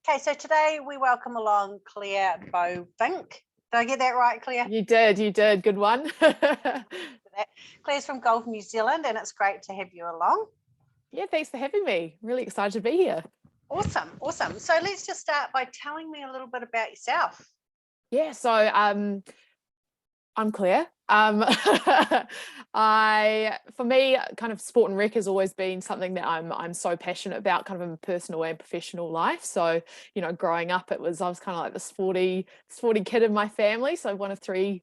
Okay, so today we welcome along Claire Beuvink. Did I get that right, Claire? You did. Good one. Claire's from Golf New Zealand, and it's great to have you along. Yeah, thanks for having me. Really excited to be here. Awesome, awesome. So let's just start by telling me a little bit about yourself. Yeah, so I'm Claire. For me, kind of sport and rec has always been something that I'm so passionate about, kind of in personal and professional life. So, growing up, I was kind of like the sporty kid in my family. So one of three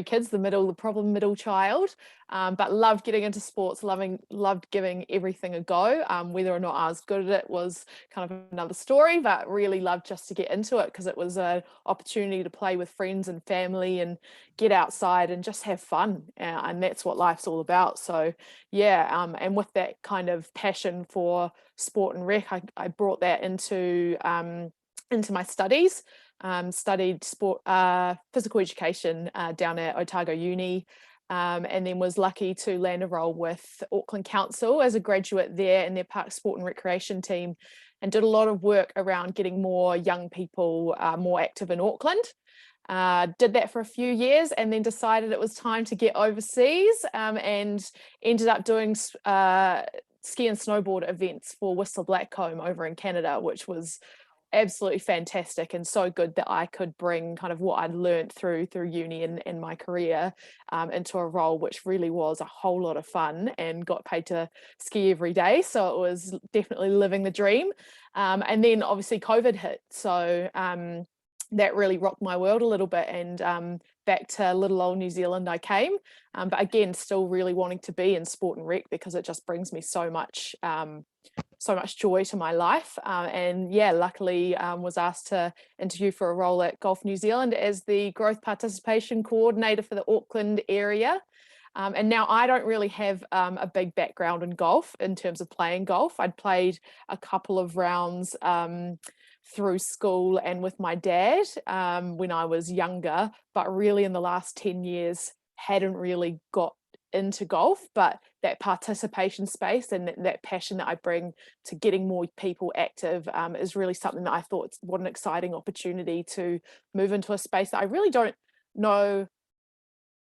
kids, the problem middle child. But loved getting into sports, loved giving everything a go. Whether or not I was good at it was kind of another story, but really loved just to get into it because it was an opportunity to play with friends and family and get outside and just have fun, and that's what life's all about. So yeah, and with that kind of passion for sport and rec, I brought that into my studies. Studied sport, physical education down at Otago Uni, and then was lucky to land a role with Auckland Council as a graduate there in their park sport and recreation team, and did a lot of work around getting more young people more active in Auckland. Did that for a few years and then decided it was time to get overseas, and ended up doing ski and snowboard events for Whistler Blackcomb over in Canada, which was absolutely fantastic and so good that I could bring kind of what I'd learned through uni and my career into a role which really was a whole lot of fun and got paid to ski every day. So it was definitely living the dream. And then obviously COVID hit. So that really rocked my world a little bit, and back to little old New Zealand I came, but again still really wanting to be in sport and rec because it just brings me so much joy to my life, and yeah, luckily was asked to interview for a role at Golf New Zealand as the growth participation coordinator for the Auckland area. And now I don't really have a big background in golf in terms of playing golf. I'd played a couple of rounds through school and with my dad when I was younger, but really in the last 10 years hadn't really got into golf. But that participation space and that passion that I bring to getting more people active is really something that I thought, what an exciting opportunity to move into a space that I really don't know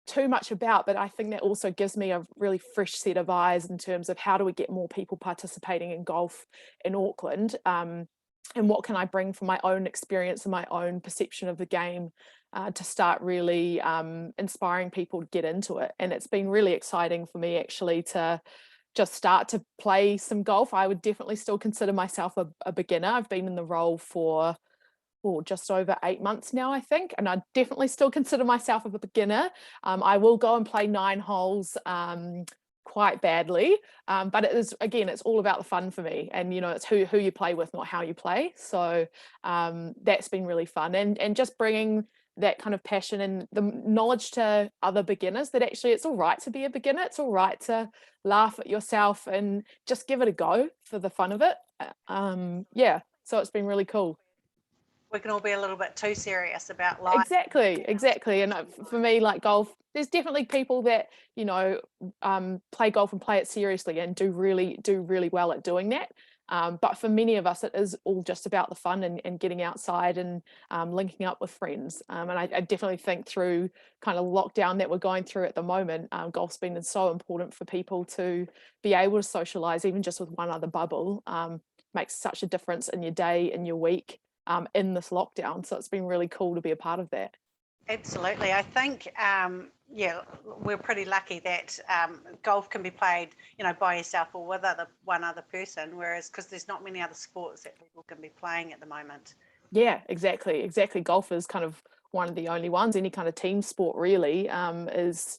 too much about, but I think that also gives me a really fresh set of eyes in terms of how do we get more people participating in golf in Auckland, and what can I bring from my own experience and my own perception of the game to start really inspiring people to get into it. And it's been really exciting for me actually to just start to play some golf. I would definitely still consider myself a beginner. I've been in the role for just over 8 months now, I think, and I definitely still consider myself a beginner. I will go and play 9 holes quite badly, but it is, again, it's all about the fun for me, and it's who you play with, not how you play. So that's been really fun, and just bringing that kind of passion and the knowledge to other beginners that actually it's all right to be a beginner. It's all right to laugh at yourself and just give it a go for the fun of it. Yeah, so it's been really cool. We can all be a little bit too serious about life. Exactly. And for me, like golf, there's definitely people that play golf and play it seriously and do really well at doing that. But for many of us, it is all just about the fun and getting outside and linking up with friends. And I definitely think through kind of lockdown that we're going through at the moment, golf's been so important for people to be able to socialize, even just with one other bubble. Makes such a difference in your day, in your week, in this lockdown. So it's been really cool to be a part of that. Absolutely. I think, yeah, we're pretty lucky that golf can be played, by yourself or with one other person, whereas because there's not many other sports that people can be playing at the moment. Yeah, exactly. Golf is kind of one of the only ones. Any kind of team sport really has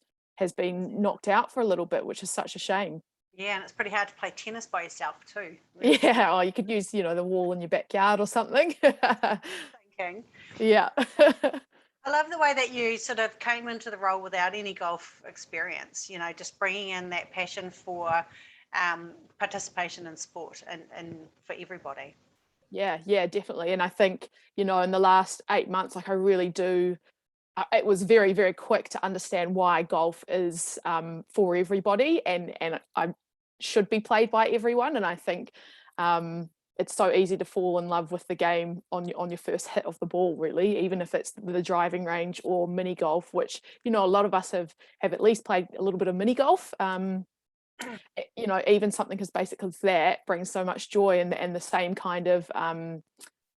been knocked out for a little bit, which is such a shame. Yeah, and it's pretty hard to play tennis by yourself too. Yeah, or you could use, the wall in your backyard or something. Thinking. Yeah. I love the way that you sort of came into the role without any golf experience, just bringing in that passion for participation in sport and for everybody. Yeah, definitely. And I think, in the last 8 months, like I really do, it was very, very quick to understand why golf is for everybody, and I should be played by everyone. And I think it's so easy to fall in love with the game on your first hit of the ball, really, even if it's the driving range or mini golf, which, you know, a lot of us have at least played a little bit of mini golf. You know, even something as basic as that brings so much joy, and the same kind of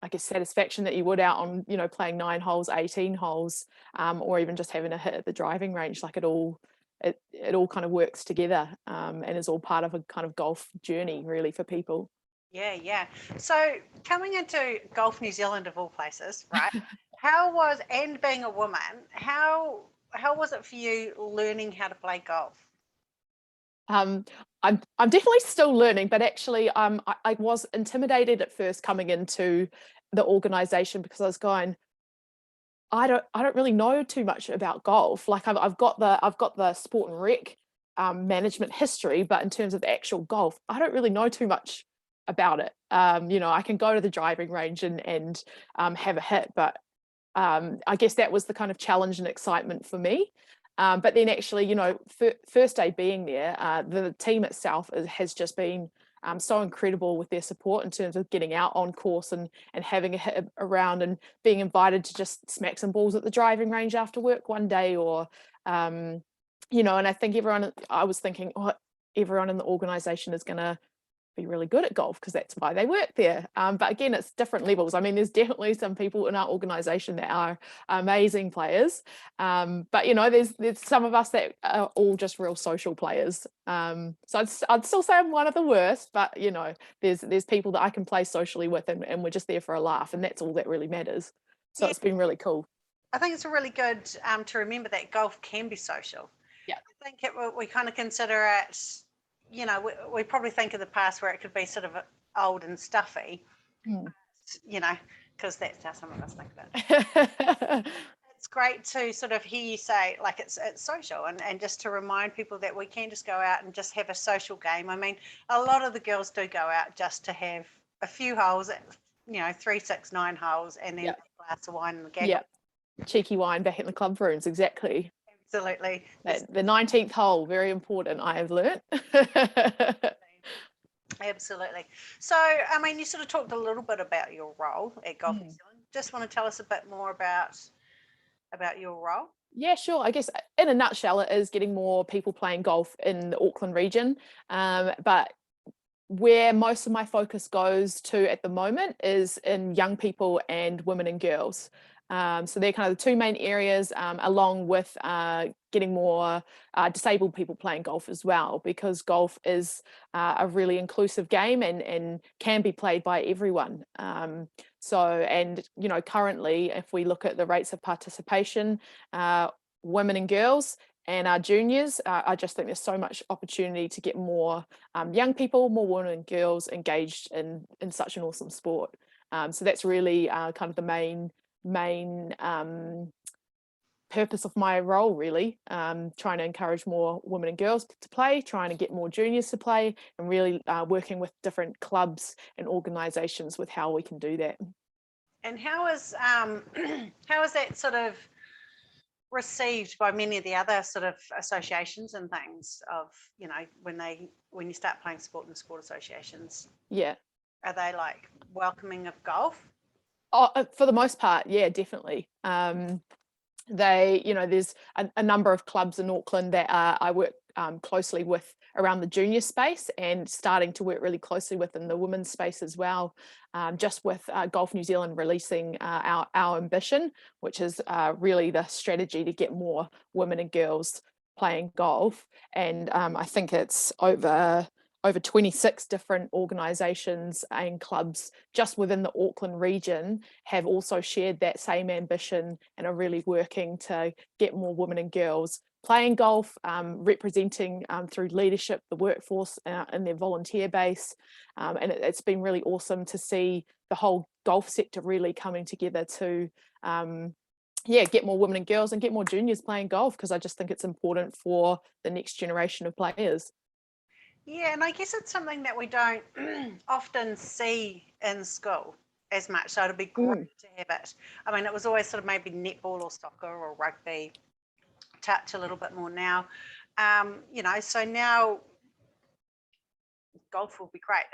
I guess satisfaction that you would out on, you know, playing 9 holes, 18 holes, or even just having a hit at the driving range. Like it all kind of works together, and is all part of a kind of golf journey, really, for people. Yeah, yeah. So coming into Golf New Zealand of all places, right? How was, and being a woman, how was it for you learning how to play golf? I'm definitely still learning, but actually I was intimidated at first coming into the organization, because I was going, I don't really know too much about golf. Like I've got the sport and rec management history, but in terms of actual golf, I don't really know too much about it. You know, I can go to the driving range and have a hit, but I guess that was the kind of challenge and excitement for me. But then actually, you know, first day being there, the team itself has just been so incredible with their support in terms of getting out on course and having a hit around, and being invited to just smack some balls at the driving range after work one day, or you know. And I think I was thinking, oh, everyone in the organization is going to be really good at golf because that's why they work there. But again, it's different levels. I mean, there's definitely some people in our organization that are amazing players. But you know, there's some of us that are all just real social players. So I'd still say I'm one of the worst, but you know, there's people that I can play socially with, and we're just there for a laugh, and that's all that really matters. So Yeah, it's been really cool. I think it's a really good to remember that golf can be social. Yeah. I think we kind of consider it, you know, we probably think of the past where it could be sort of old and stuffy, Mm. you know, because that's how some of us think about it. Mm. It's great to sort of hear you say, like, it's social, and just to remind people that we can just go out and just have a social game. I mean, a lot of the girls do go out just to have a few holes, you know, 3, 6, 9 holes, and then Yep. a glass of wine and the gaggle. Yeah, cheeky wine back in the club rooms, exactly. Absolutely. The 19th hole, very important, I have learnt. Absolutely. So, I mean, you sort of talked a little bit about your role at Golf New Zealand. Just want to tell us a bit more about your role. Yeah, sure. I guess in a nutshell, it is getting more people playing golf in the Auckland region. But where most of my focus goes to at the moment is in young people and women and girls. So they're kind of the two main areas, along with getting more disabled people playing golf as well, because golf is a really inclusive game, and can be played by everyone. And you know, currently, if we look at the rates of participation, women and girls and our juniors, I just think there's so much opportunity to get more young people, more women and girls engaged in such an awesome sport. So that's really kind of the main purpose of my role, really. Trying to encourage more women and girls to play, trying to get more juniors to play, and really working with different clubs and organisations with how we can do that. And how is how is that sort of received by many of the other sort of associations and things, of, you know, when you start playing sport in sport associations? Yeah. Are they like welcoming of golf? Oh, for the most part, yeah, definitely. You know, there's a number of clubs in Auckland that I work closely with around the junior space, and starting to work really closely with in the women's space as well. Just with Golf New Zealand releasing our ambition, which is really the strategy to get more women and girls playing golf. And I think it's over 26 different organisations and clubs just within the Auckland region have also shared that same ambition, and are really working to get more women and girls playing golf, representing through leadership, the workforce, and their volunteer base. And it's been really awesome to see the whole golf sector really coming together to get more women and girls and get more juniors playing golf, because I just think it's important for the next generation of players. Yeah, and I guess it's something that we don't often see in school as much. So it'd be great to have it. I mean, it was always sort of maybe netball or soccer or rugby, touch a little bit more now. You know, so now golf will be great.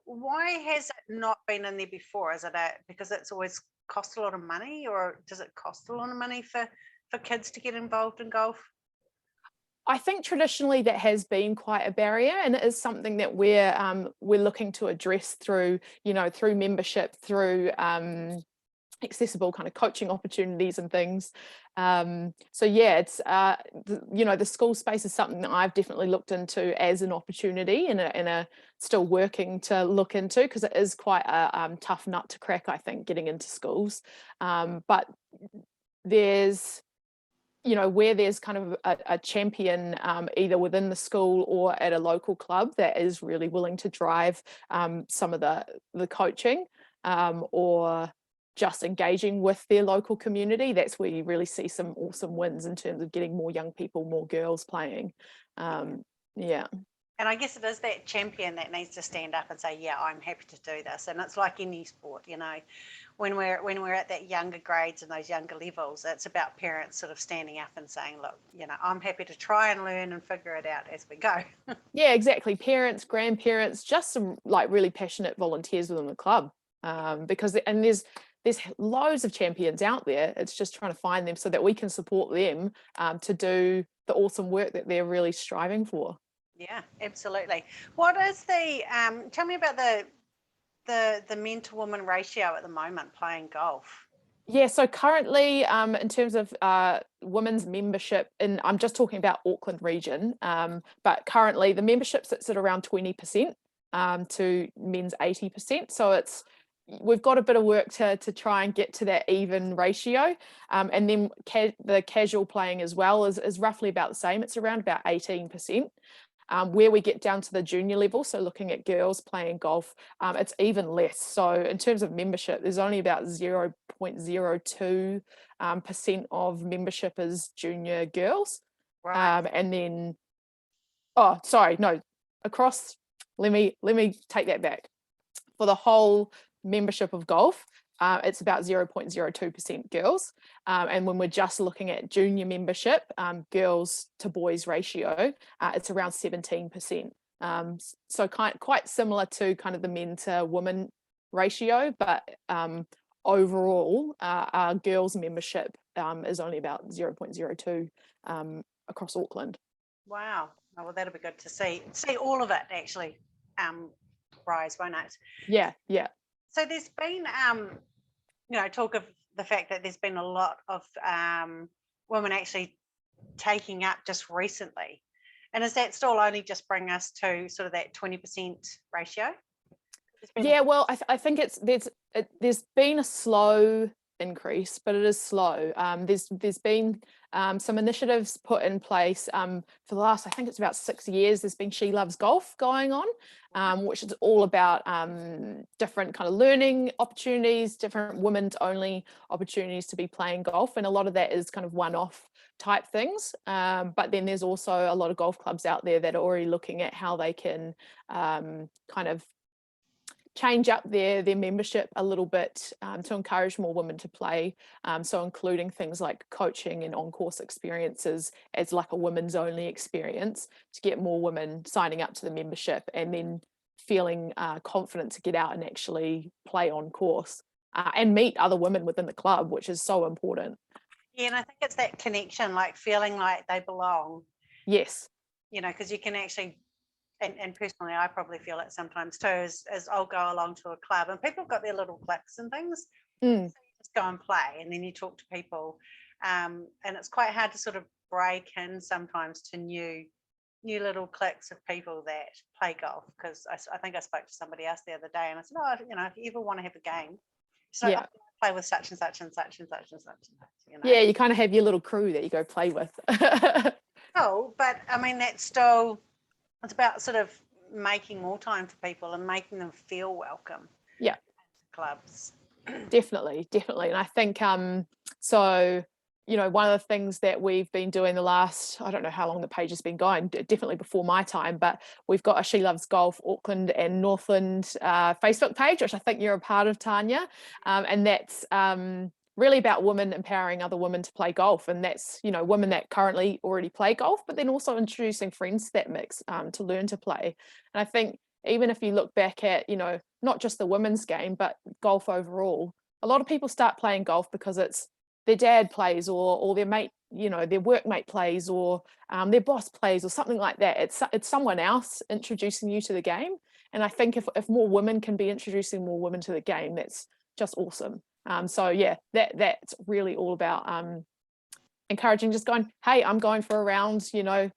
Why has it not been in there before? Is it because it's always cost a lot of money, or does it cost a lot of money for kids to get involved in golf? I think traditionally that has been quite a barrier, and it is something that we're looking to address through, through membership, through accessible kind of coaching opportunities and things. So yeah, it's the school space is something that I've definitely looked into as an opportunity, and a still working to look into, because it is quite a tough nut to crack, I think, getting into schools. But there's where there's kind of a champion either within the school or at a local club that is really willing to drive some of the coaching, or just engaging with their local community, that's where you really see some awesome wins in terms of getting more young people, more girls playing. Yeah. And I guess it is that champion that needs to stand up and say, yeah, I'm happy to do this. And it's like any sport, when we're at that younger grades and those younger levels, it's about parents sort of standing up and saying, look, I'm happy to try and learn and figure it out as we go. Yeah, exactly. Parents, grandparents, just some like really passionate volunteers within the club, because there's loads of champions out there. It's just trying to find them so that we can support them to do the awesome work that they're really striving for. Yeah, absolutely. What is tell me about the men to woman ratio at the moment playing golf? Yeah, so currently, in terms of women's membership, and I'm just talking about Auckland region, but currently the membership sits at around 20% to men's 80%. So we've got a bit of work to try and get to that even ratio. And then the casual playing as well is roughly about the same. It's around about 18%. Where we get down to the junior level, so looking at girls playing golf, it's even less. So in terms of membership, there's only about 0.02% of membership is junior girls. Right. And then, across, let me take that back. For the whole membership of golf, it's about 0.02% girls. And when we're just looking at junior membership, girls to boys ratio, it's around 17%. So quite similar to kind of the men to women ratio, but overall, our girls membership is only about 0.02 across Auckland. Wow. Oh, well, that'll be good to see all of it actually rise, won't it? Yeah. So there's been talk of the fact that there's been a lot of women actually taking up just recently. And is that still only just bring us to sort of that 20% ratio? Yeah, well, I think there's been a slow increase, but it is slow. There's been some initiatives put in place for the last, I think it's about 6 years. There's been She Loves Golf going on, which is all about different kind of learning opportunities, different women's only opportunities to be playing golf, and a lot of that is kind of one-off type things. But then there's also a lot of golf clubs out there that are already looking at how they can kind of change up their membership a little bit to encourage more women to play. So including things like coaching and on-course experiences as like a women's only experience to get more women signing up to the membership and then feeling confident to get out and actually play on course and meet other women within the club, which is so important. Yeah, and I think it's that connection, like feeling like they belong. Yes. Because you can actually, and personally, I probably feel it sometimes too, as I'll go along to a club and people have got their little cliques and things. So you just go and play and then you talk to people. And it's quite hard to sort of break in sometimes to new little cliques of people that play golf. Because I think I spoke to somebody else the other day and I said, if you ever want to have a game, so I play with such and such and such and such and such. Yeah, you kind of have your little crew that you go play with. Oh, but I mean, that's still, it's about sort of making more time for people and making them feel welcome. Yeah. Clubs. Definitely. And I think, so, one of the things that we've been doing the last, I don't know how long the page has been going, definitely before my time, but we've got a She Loves Golf Auckland and Northland Facebook page, which I think you're a part of, Tanya. And that's really about women empowering other women to play golf, and that's, you know, women that currently already play golf, but then also introducing friends to that mix, to learn to play. And I think even if you look back at, you know, not just the women's game, but golf overall, a lot of people start playing golf because it's their dad plays, or their mate, you know, their workmate plays, or their boss plays, or something like that. It's someone else introducing you to the game. And I think if more women can be introducing more women to the game, that's just awesome. So yeah, that's really all about encouraging, just going, hey, I'm going for a round, you know,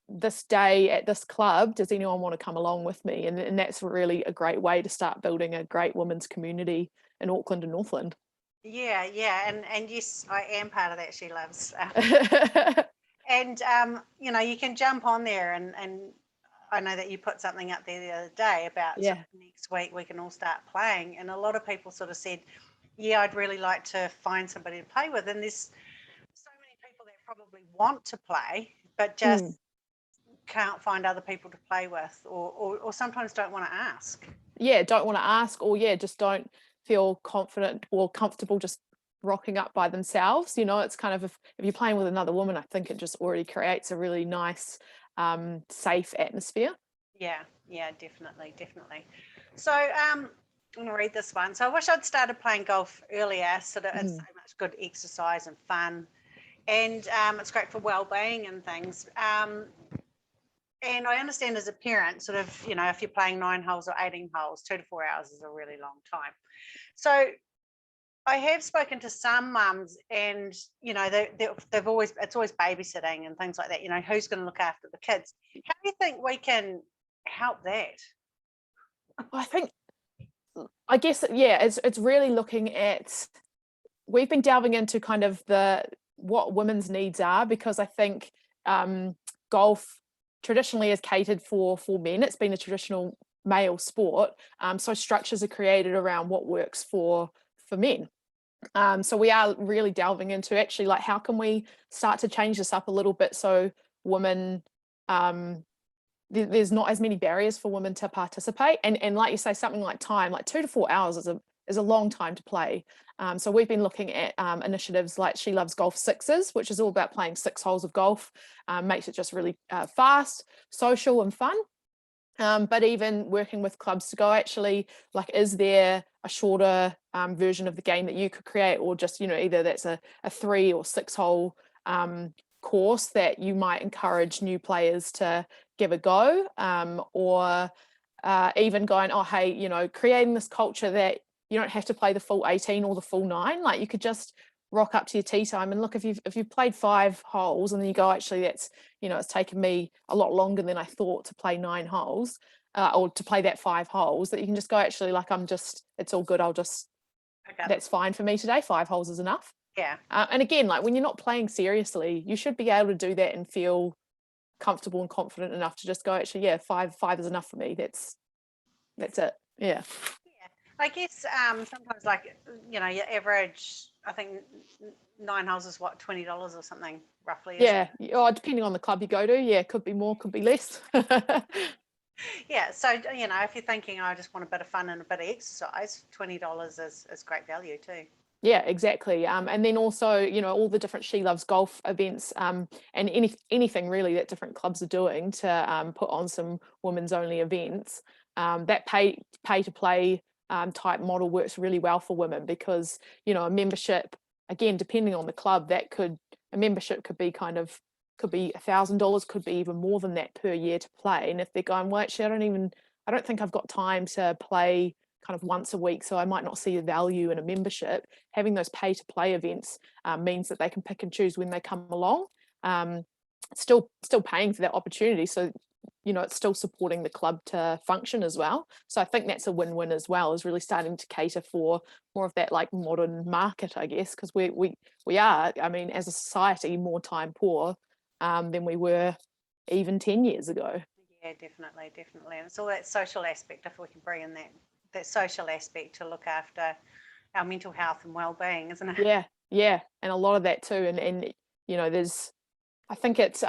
this day at this club. Does anyone want to come along with me? And that's really a great way to start building a great women's community in Auckland and Northland. Yeah, yeah, and yes, I am part of that She Loves. And you know, you can jump on there, and I know that you put something up there the other day about Yeah. next week we can all start playing, and a lot of people sort of said, yeah, I'd really like to find somebody to play with, and there's so many people that probably want to play but just can't find other people to play with, or sometimes don't want to ask. Yeah, don't want to ask, or yeah, just don't feel confident or comfortable just rocking up by themselves. You know, it's kind of, if you're playing with another woman, I think it just already creates a really nice, safe atmosphere. Yeah, yeah, definitely, definitely. So I'm going to read this one. So I wish I'd started playing golf earlier. Sort of, it's so much good exercise and fun, and it's great for well-being and things. And I understand as a parent, sort of, you know, if you're playing 9 holes or 18 holes, 2 to 4 hours is a really long time. So I have spoken to some mums, and you know, they've always, it's always babysitting and things like that. You know, who's going to look after the kids? How do you think we can help that? I guess, yeah, it's really looking at, we've been delving into kind of what women's needs are, because I think golf traditionally is catered for men. It's been a traditional male sport, so structures are created around what works for men. So we are really delving into actually, like, how can we start to change this up a little bit so women, there's not as many barriers for women to participate, and like you say, something like time, like 2 to 4 hours is a long time to play. So we've been looking at initiatives like She Loves Golf Sixes, which is all about playing 6 holes of golf. Makes it just really fast, social and fun. But even working with clubs to go, actually, like, is there a shorter version of the game that you could create, or just, you know, either that's a 3 or 6 hole course that you might encourage new players to give a go, or even going, oh, hey, you know, creating this culture that you don't have to play the full 18 or the full 9. Like, you could just rock up to your tee time, and look, if you've played 5 holes and then you go, actually, that's, you know, it's taken me a lot longer than I thought to play 9 holes, or to play that 5 holes, that you can just go, actually, like, it's all good, that's fine for me today, 5 holes is enough. Yeah. And again, like, when you're not playing seriously, you should be able to do that and feel comfortable and confident enough to just go, actually, yeah, five is enough for me. That's it. Yeah. Yeah. I guess sometimes, like, you know, your average, I think 9 holes is what, $20 or something roughly. Yeah. Oh, depending on the club you go to, yeah, could be more, could be less. Yeah, so you know, if you're thinking, I just want a bit of fun and a bit of exercise, $20 is great value too. Yeah, exactly. And then also, you know, all the different She Loves Golf events, and anything really that different clubs are doing to put on some women's only events. That pay to play type model works really well for women, because, you know, a membership, again, depending on the club, a membership could be $1,000, could be even more than that per year to play. And if they're going, well, actually, I don't think I've got time to play kind of once a week, so I might not see the value in a membership. Having those pay to play events means that they can pick and choose when they come along. Still paying for that opportunity, so, you know, it's still supporting the club to function as well. So I think that's a win-win as well, is really starting to cater for more of that, like, modern market, I guess, because we are, I mean, as a society, more time poor than we were even 10 years ago. Yeah, definitely, definitely. And it's all that social aspect, if we can bring in that social aspect to look after our mental health and well-being, isn't it? Yeah, and a lot of that too. And you know, there's I think it's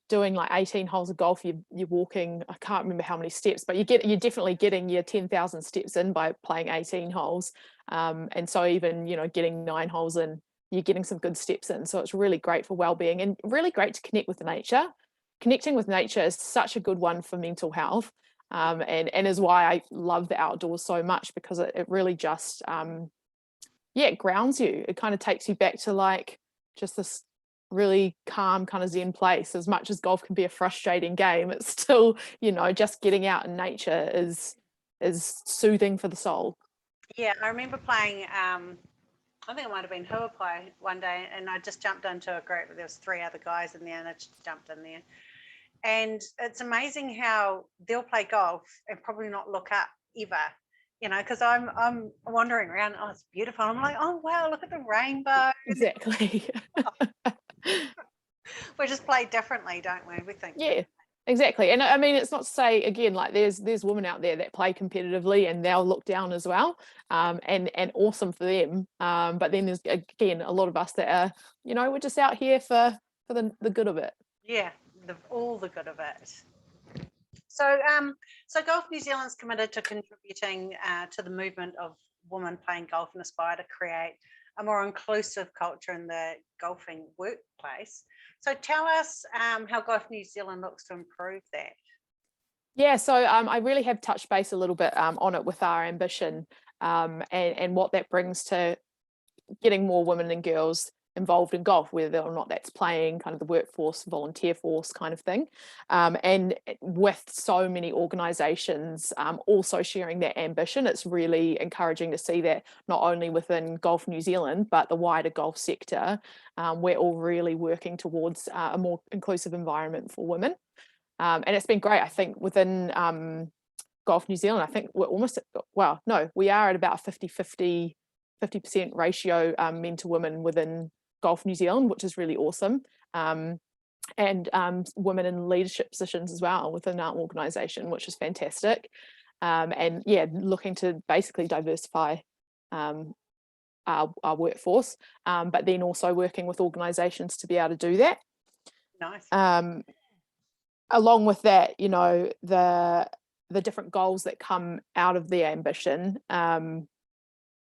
doing like 18 holes of golf. You're walking, I can't remember how many steps, but you're definitely getting your 10,000 steps in by playing 18 holes. And so even, you know, getting 9 holes in, you're getting some good steps in. So it's really great for well-being and really great to connect with nature. Connecting with nature is such a good one for mental health. And is why I love the outdoors so much, because it really just yeah, it grounds you. It kind of takes you back to like just this really calm kind of zen place. As much as golf can be a frustrating game, it's still, you know, just getting out in nature is soothing for the soul. Yeah, I remember playing. I think it might have been Hua play one day, and I just jumped into a group. There was 3 other guys in there, and I just jumped in there. And it's amazing how they'll play golf and probably not look up ever, you know, because I'm wandering around. Oh, it's beautiful. I'm like, oh wow, look at the rainbow. Exactly. We just play differently, don't we? We think. Yeah, exactly. And I mean, it's not to say, again, like there's women out there that play competitively and they'll look down as well, and awesome for them. But then there's, again, a lot of us that are, you know, we're just out here for the good of it. Yeah, all the good of it. So Golf New Zealand's committed to contributing to the movement of women playing golf and aspire to create a more inclusive culture in the golfing workplace. So tell us how Golf New Zealand looks to improve that. Yeah, so I really have touched base a little bit on it with our ambition, and what that brings to getting more women and girls involved in golf, whether or not that's playing, kind of the workforce, volunteer force kind of thing. And with so many organisations also sharing that ambition, it's really encouraging to see that not only within Golf New Zealand, but the wider golf sector, we're all really working towards a more inclusive environment for women. And it's been great, I think, within Golf New Zealand. I think we're almost at, well, no, we are at about 50% ratio men to women within Golf New Zealand, which is really awesome. And women in leadership positions as well within our organisation, which is fantastic. And yeah, looking to basically diversify our workforce, but then also working with organisations to be able to do that. Nice. Along with that, you know, the different goals that come out of the ambition,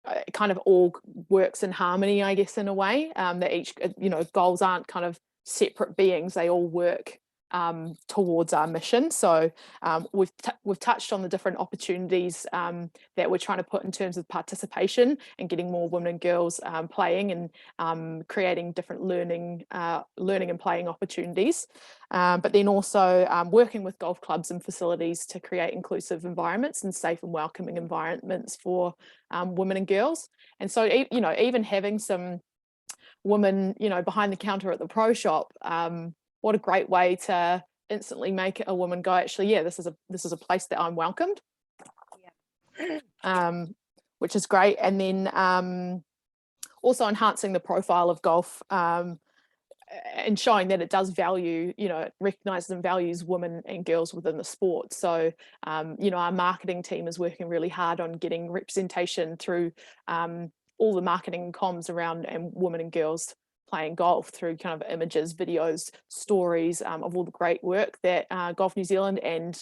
it kind of all works in harmony, I guess, in a way, that each, you know, goals aren't kind of separate beings, they all work towards our mission. So we've touched on the different opportunities that we're trying to put in terms of participation and getting more women and girls playing, and creating different learning and playing opportunities, but then also working with golf clubs and facilities to create inclusive environments and safe and welcoming environments for women and girls. And so, you know, even having some women, you know, behind the counter at the pro shop, what a great way to instantly make a woman go, actually, yeah, this is a place that I'm welcomed. Yeah. Which is great. And then also enhancing the profile of golf, and showing that it does value, you know, recognises and values women and girls within the sport. So, you know, our marketing team is working really hard on getting representation through all the marketing and comms around women and girls playing golf, through kind of images, videos, stories of all the great work that Golf New Zealand and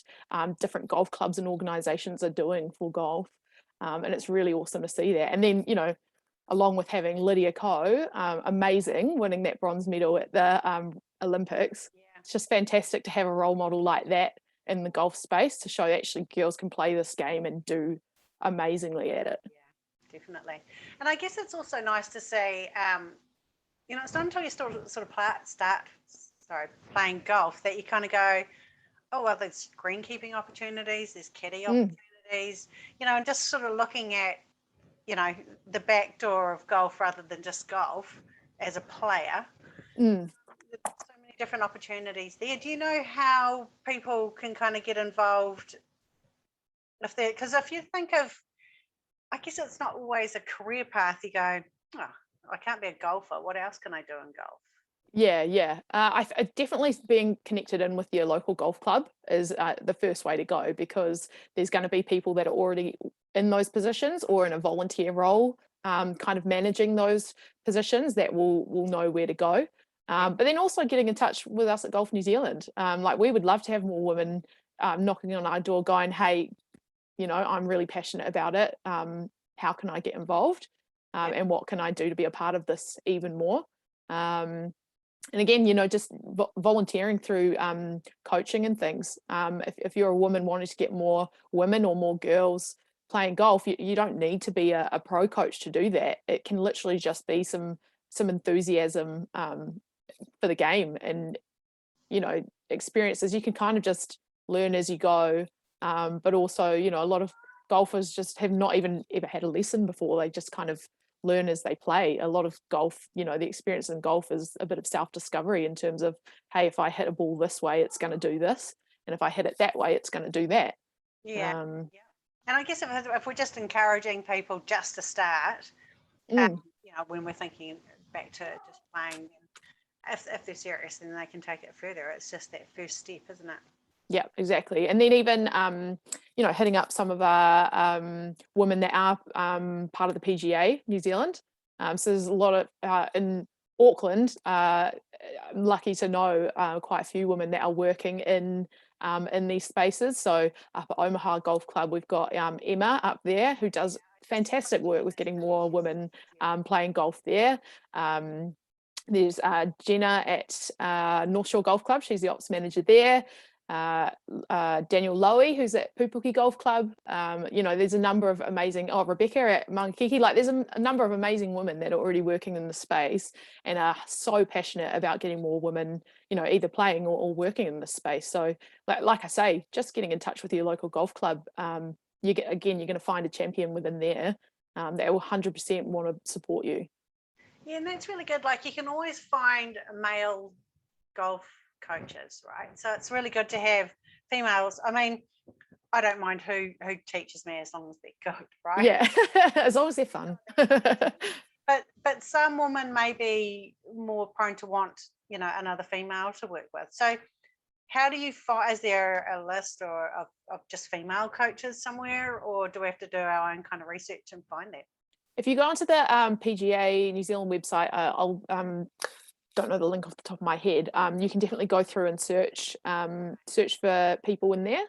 different golf clubs and organisations are doing for golf. And it's really awesome to see that. And then, you know, along with having Lydia Ko, amazing, winning that bronze medal at the Olympics. Yeah. It's just fantastic to have a role model like that in the golf space, to show that actually girls can play this game and do amazingly at it. Yeah, definitely. And I guess it's also nice to say, you know, it's not until you start playing golf that you kind of go, oh, well, there's greenkeeping opportunities, there's caddy opportunities, you know, and just sort of looking at, you know, the back door of golf rather than just golf as a player. There's so many different opportunities there. Do you know how people can kind of get involved because if you think of, I guess it's not always a career path. You go, oh, I can't be a golfer. What else can I do in golf? Yeah. I definitely being connected in with your local golf club is the first way to go, because there's going to be people that are already in those positions or in a volunteer role, kind of managing those positions, that will know where to go. But then also getting in touch with us at Golf New Zealand. Like we would love to have more women knocking on our door going, hey, you know, I'm really passionate about it. How can I get involved? And what can I do to be a part of this even more? And again, you know, just volunteering through coaching and things. If you're a woman wanting to get more women or more girls playing golf, you don't need to be a pro coach to do that. It can literally just be some enthusiasm for the game, and you know, experiences. You can kind of just learn as you go, but also, you know, a lot of golfers just have not even ever had a lesson before. They just kind of learn as they play. A lot of golf, you know, the experience in golf is a bit of self-discovery in terms of, hey, if I hit a ball this way, it's going to do this, and if I hit it that way, it's going to do that. Yeah. And I guess if we're just encouraging people just to start, you know, when we're thinking back to just playing, if they're serious, then they can take it further. It's just that first step, isn't it? Yeah, exactly. And then even, you know, hitting up some of our women that are part of the PGA New Zealand. So there's a lot of, in Auckland, I'm lucky to know quite a few women that are working in these spaces. So up at Omaha Golf Club, we've got Emma up there who does fantastic work with getting more women playing golf there. There's Jenna at North Shore Golf Club. She's the ops manager there. Daniel Lowy, who's at Pupuki Golf Club. You know, there's a number of amazing, Rebecca at Mangakiki, like there's a number of amazing women that are already working in the space and are so passionate about getting more women, you know, either playing or working in this space. So like I say, just getting in touch with your local golf club, you're going to find a champion within there that will 100% want to support you. Yeah, and that's really good. Like you can always find male golf coaches, right? So it's really good to have females. I mean, I don't mind who teaches me as long as they're good, right? Yeah, as long as they're fun. but some women may be more prone to want, you know, another female to work with. So how do you find, is there a list or of just female coaches somewhere, or do we have to do our own kind of research and find that? If you go onto the PGA New Zealand website, I'll don't know the link off the top of my head. You can definitely go through and search for people in there.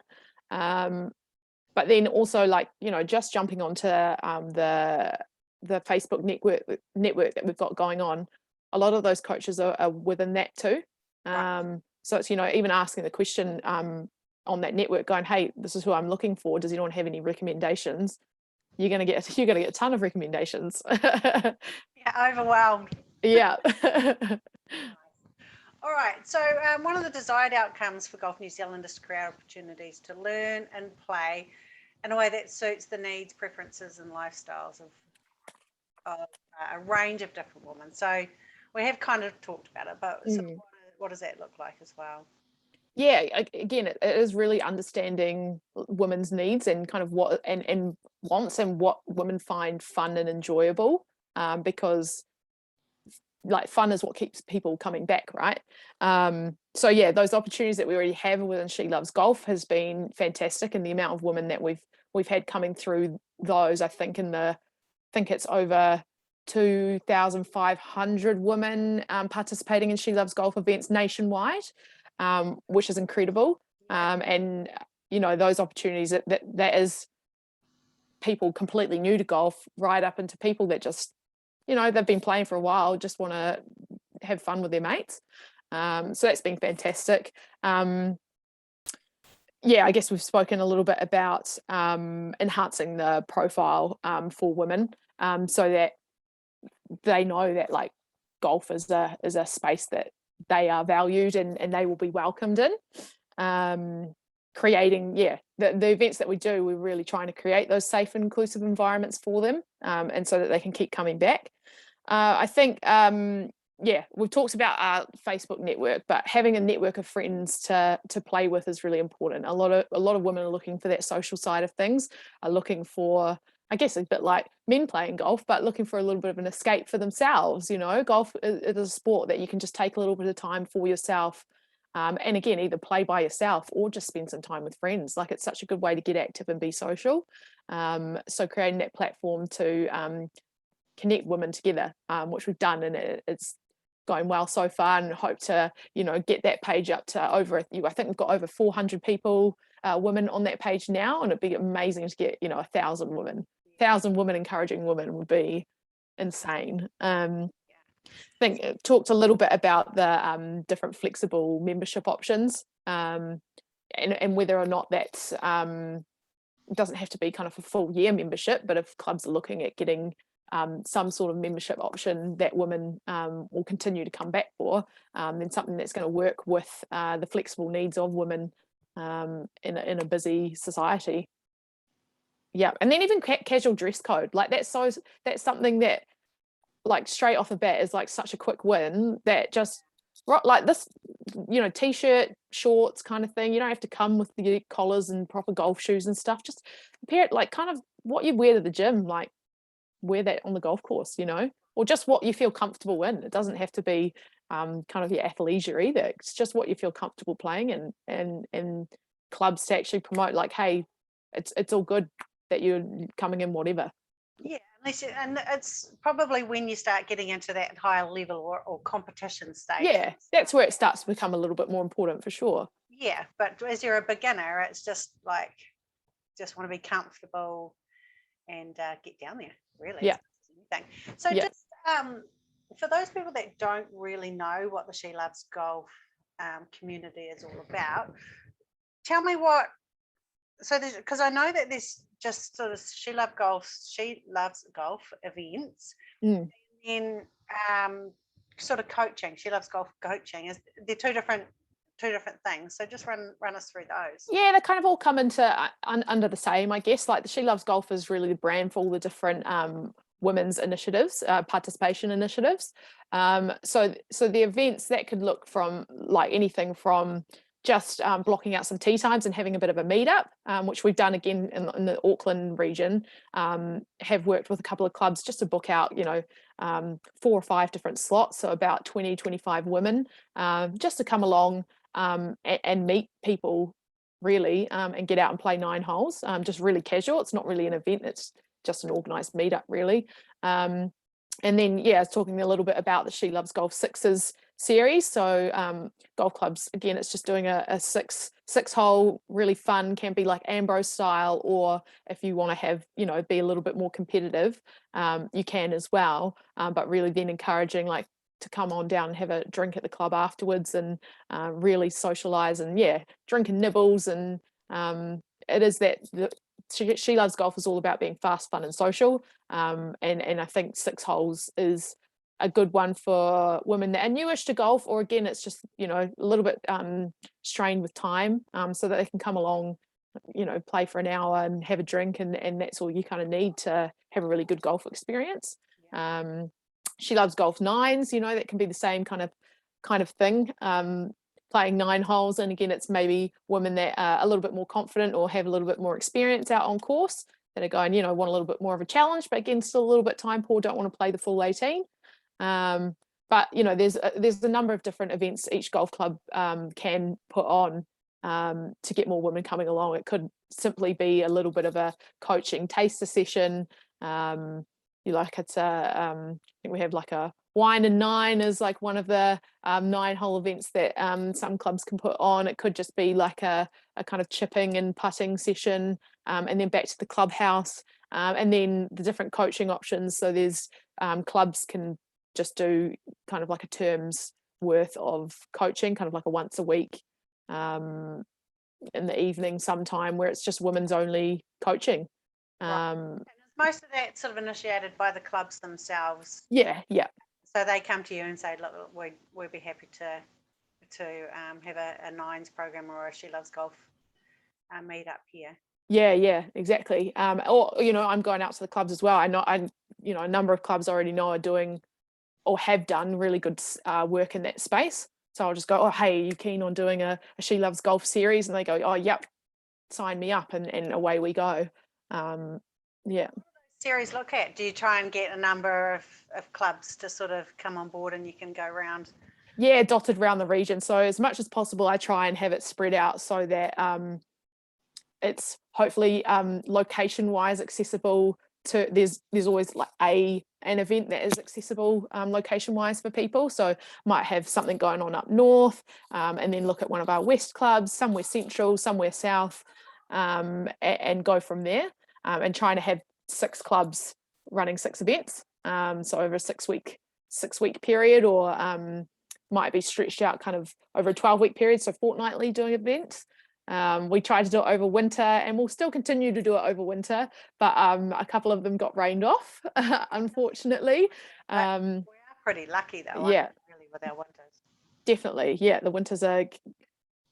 But then also, like, you know, just jumping onto the Facebook network that we've got going on, a lot of those coaches are within that too. Right. So it's, you know, even asking the question on that network, going, hey, this is who I'm looking for. Does anyone have any recommendations? You're gonna get a ton of recommendations. Yeah, overwhelmed. Yeah. All right. So one of the desired outcomes for Golf New Zealand is to create opportunities to learn and play in a way that suits the needs, preferences, and lifestyles of a range of different women. So we have kind of talked about it, but sort of what does that look like as well? Yeah, again, it is really understanding women's needs and kind of what and wants and what women find fun and enjoyable, because like fun is what keeps people coming back, right? So yeah, those opportunities that we already have within She Loves Golf has been fantastic, and the amount of women that we've had coming through those, I think it's over 2,500 women participating in She Loves Golf events nationwide, which is incredible. And you know, those opportunities that is people completely new to golf, right up into people that just, you know, they've been playing for a while, just want to have fun with their mates. So that's been fantastic. Yeah, I guess we've spoken a little bit about enhancing the profile for women, so that they know that like golf is a space that they are valued and they will be welcomed in. Creating, the events that we do, we're really trying to create those safe and inclusive environments for them, and so that they can keep coming back. I think, we've talked about our Facebook network, but having a network of friends to play with is really important. A lot of women are looking for that social side of things, are looking for, I guess, a bit like men playing golf, but looking for a little bit of an escape for themselves. You know, golf is a sport that you can just take a little bit of time for yourself. And again, either play by yourself or just spend some time with friends. Like, it's such a good way to get active and be social. So creating that platform to connect women together, which we've done, and it's going well so far, and hope to, you know, get that page up to over, I think we've got over 400 people, women on that page now, and it'd be amazing to get, you know, 1,000 women encouraging women would be insane. I think it talked a little bit about the different flexible membership options, and whether or not that's doesn't have to be kind of a full year membership, but if clubs are looking at getting some sort of membership option that women will continue to come back for, then something that's going to work with the flexible needs of women in a busy society. Yeah, and then even casual dress code, like that's something that, like, straight off the bat is like such a quick win, that just like this, you know, t-shirt, shorts kind of thing. You don't have to come with the collars and proper golf shoes and stuff. Just pair it like kind of what you wear to the gym, like wear that on the golf course, you know, or just what you feel comfortable in. It doesn't have to be kind of your athleisure either. It's just what you feel comfortable playing in, and clubs to actually promote, like, hey, it's all good that you're coming in whatever. Yeah, and it's probably when you start getting into that higher level or competition stage. Yeah, that's where it starts to become a little bit more important, for sure. Yeah, but as you're a beginner, it's just like, just want to be comfortable and get down there, really. Yeah. So just for those people that don't really know what the She Loves Golf community is all about, tell me what, so there's, because I know that there's just sort of She Loves Golf events, and then sort of coaching. She Loves Golf coaching, is they're two different things. So just run us through those. Yeah, they kind of all come into under the same, I guess. Like the She Loves Golf is really the brand for all the different women's initiatives, participation initiatives. So the events that could look from like anything from just blocking out some tea times and having a bit of a meetup, which we've done again in the Auckland region, have worked with a couple of clubs just to book out, you know, 4 or 5 different slots, so about 20-25 women, just to come along and meet people, really, and get out and play 9 holes, just really casual. It's not really an event, it's just an organised meetup, really. And then, yeah, I was talking a little bit about the She Loves Golf Sixes series. So golf clubs, again, it's just doing a six hole, really fun, can be like Ambrose style, or if you want to have, you know, be a little bit more competitive, you can as well. But really then encouraging like to come on down and have a drink at the club afterwards, and really socialize, and yeah, drink and nibbles. And it is that She Loves Golf is all about being fast, fun and social. And I think 6 holes is a good one for women that are newish to golf, or again, it's just, you know, a little bit strained with time, so that they can come along, you know, play for an hour and have a drink, and that's all you kind of need to have a really good golf experience. She Loves Golf Nines, you know, that can be the same kind of thing. Playing 9 holes, and again, it's maybe women that are a little bit more confident or have a little bit more experience out on course that are going, you know, want a little bit more of a challenge, but again, still a little bit time poor, don't want to play the full 18. But you know, there's a number of different events each golf club can put on to get more women coming along. It could simply be a little bit of a coaching taster session. It's I think we have like a Wine and Nine is like one of the 9-hole events that some clubs can put on. It could just be like a kind of chipping and putting session, and then back to the clubhouse, and then the different coaching options. So there's clubs can just do kind of like a term's worth of coaching, kind of like a once a week in the evening sometime, where it's just women's only coaching. Right. And is most of that sort of initiated by the clubs themselves? Yeah. So they come to you and say, look, we'd be happy to have a nines program or a She Loves Golf meetup here. Yeah, exactly. Or, you know, I'm going out to the clubs as well. You know, a number of clubs I already know are doing or have done really good work in that space. So I'll just go, oh, hey, are you keen on doing a She Loves Golf series? And they go, oh, yep, sign me up, and away we go. Yeah. Series look at? Do you try and get a number of clubs to sort of come on board and you can go around? Yeah, dotted around the region. So as much as possible, I try and have it spread out so that it's hopefully location-wise accessible there's always like an event that is accessible location wise for people. So might have something going on up north, and then look at one of our west clubs, somewhere central, somewhere south, and go from there, and trying to have 6 clubs running 6 events, so over a 6-week period, or might be stretched out kind of over a 12-week period, so fortnightly doing events. We tried to do it over winter, and we'll still continue to do it over winter, but a couple of them got rained off, unfortunately. We are pretty lucky though, Yeah, really, with our winters. definitely. Yeah, the winters are,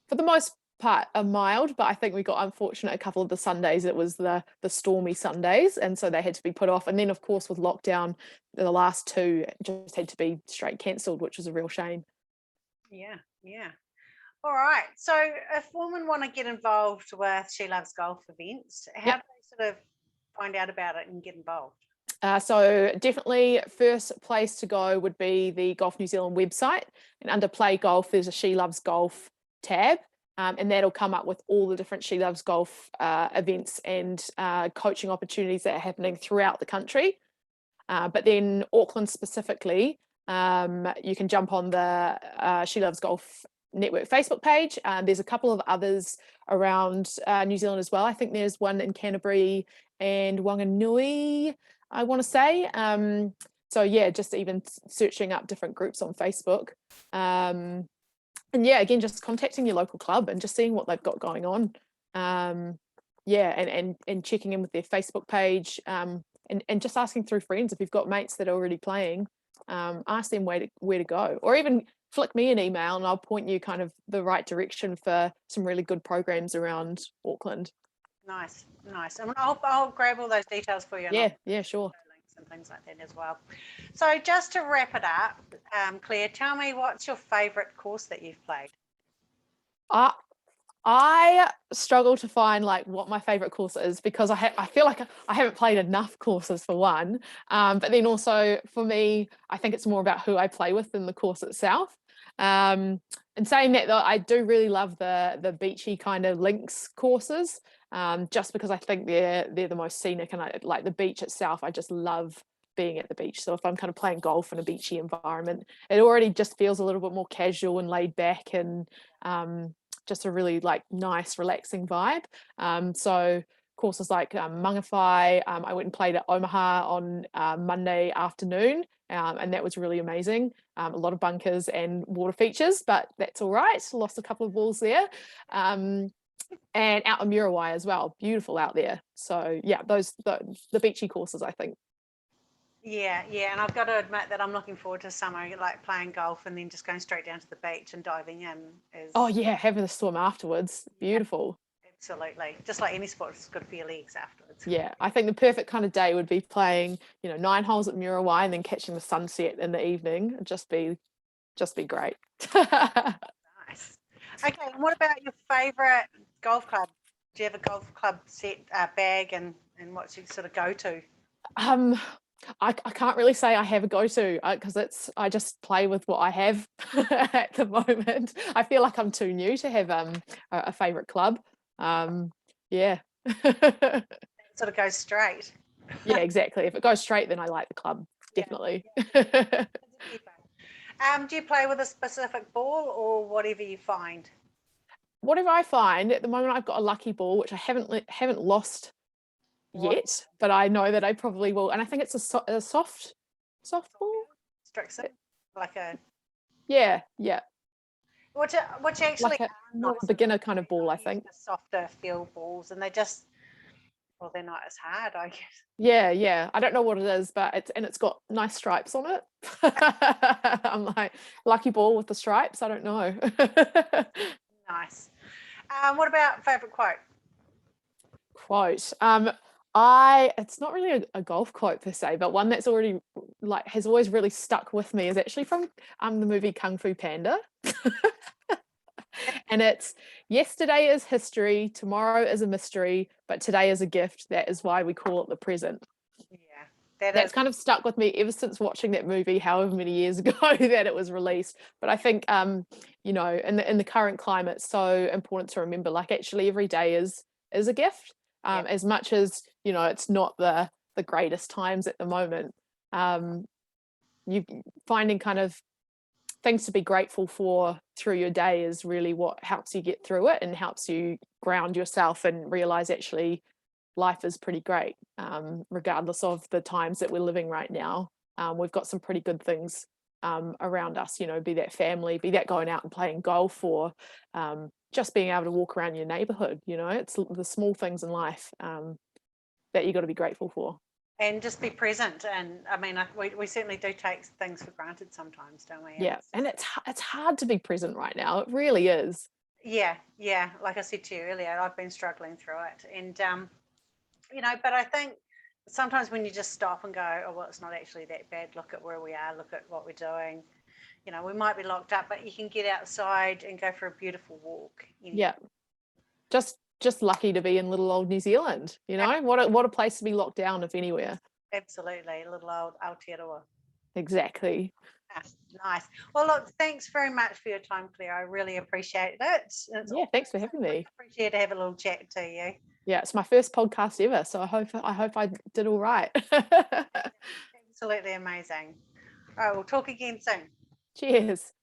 for the most part, are mild, but I think we got unfortunate a couple of the Sundays. It was the stormy Sundays, and so they had to be put off. And then, of course, with lockdown, the last 2 just had to be straight cancelled, which was a real shame. Yeah. All right. So if women want to get involved with She Loves Golf events, how do they sort of find out about it and get involved? So definitely first place to go would be the Golf New Zealand website, and under Play Golf there's a She Loves Golf tab, and that'll come up with all the different She Loves Golf events and coaching opportunities that are happening throughout the country. But then Auckland specifically, you can jump on the She Loves Golf Network Facebook page. There's a couple of others around New Zealand as well. I think there's one in Canterbury and Wanganui, I want to say. So yeah, just even searching up different groups on Facebook. And yeah, again, just contacting your local club and just seeing what they've got going on. Yeah, and checking in with their Facebook page, and just asking through friends. If you've got mates that are already playing, ask them where to go, or even flick me an email and I'll point you kind of the right direction for some really good programs around Auckland. Nice. And I'll grab all those details for you. Yeah, sure. Links and things like that as well. So just to wrap it up, Claire, tell me, what's your favourite course that you've played? I struggle to find like what my favorite course is, because I feel like I haven't played enough courses, for one, but then also for me, I think it's more about who I play with than the course itself. And saying that, though, I do really love the beachy kind of links courses, just because I think they're the most scenic, and I like the beach itself. I just love being at the beach. So if I'm kind of playing golf in a beachy environment, it already just feels a little bit more casual and laid back, and just a really like nice relaxing vibe. So courses like Mangawhai, I went and played at Omaha on Monday afternoon, and that was really amazing. A lot of bunkers and water features, but that's all right. Lost a couple of balls there. And out in Muriwai as well, beautiful out there. So yeah, the beachy courses, I think. Yeah, and I've got to admit that I'm looking forward to summer, like playing golf and then just going straight down to the beach and diving in. Oh yeah, having a swim afterwards, beautiful. Yeah, absolutely, just like any sport, it's good for your legs afterwards. Yeah, I think the perfect kind of day would be playing, 9 holes at Muriwai and then catching the sunset in the evening. It'd just be great. Nice. Okay, and what about your favourite golf club? Do you have a golf club set bag, and what's your sort of go-to? I can't really say I have a go-to, because I just play with what I have at the moment. I feel like I'm too new to have a favourite club. Yeah. Sort of goes straight. Yeah, exactly. If it goes straight, then I like the club, definitely. Yeah. Do you play with a specific ball, or whatever you find? Whatever I find. At the moment, I've got a lucky ball, which I haven't lost yet, but I know that I probably will. And I think it's a soft ball. Strixon, like a yeah. Which actually like a beginner kind of ball, I think. Softer feel balls, and they're not as hard, I guess. Yeah. I don't know what it is, but it's got nice stripes on it. I'm like, lucky ball with the stripes. I don't know. Nice. What about favorite quote? It's not really a golf quote per se, but one that's already has always really stuck with me is actually from the movie Kung Fu Panda. And it's, yesterday is history, tomorrow is a mystery, but today is a gift. That is why we call it the present. Yeah, that's kind of stuck with me ever since watching that movie, however many years ago that it was released. But I think, in the current climate, so important to remember, like, actually every day is a gift. As much as, it's not the the greatest times at the moment. You finding kind of things to be grateful for through your day is really what helps you get through it and helps you ground yourself and realize actually life is pretty great, regardless of the times that we're living right now. We've got some pretty good things around us, you know, be that family, be that going out and playing golf, or just being able to walk around your neighborhood. You know, it's the small things in life that you got to be grateful for. And just be present. And I mean, we certainly do take things for granted sometimes, don't we? Yeah, and it's hard to be present right now. It really is. Yeah, like I said to you earlier, I've been struggling through it. And you know, but I think sometimes when you just stop and go, oh, well, it's not actually that bad. Look at where we are. Look at what we're doing. You know, we might be locked up, but you can get outside and go for a beautiful walk. Yeah, just lucky to be in little old New Zealand. You know, what a place to be locked down, if anywhere. Absolutely, little old Aotearoa. Exactly. Nice. Well, look, thanks very much for your time, Claire. I really appreciate it. Yeah, thanks for having me. Appreciate to have a little chat to you. Yeah, it's my first podcast ever, so I hope I did all right. Absolutely amazing. All right, we'll talk again soon. Cheers.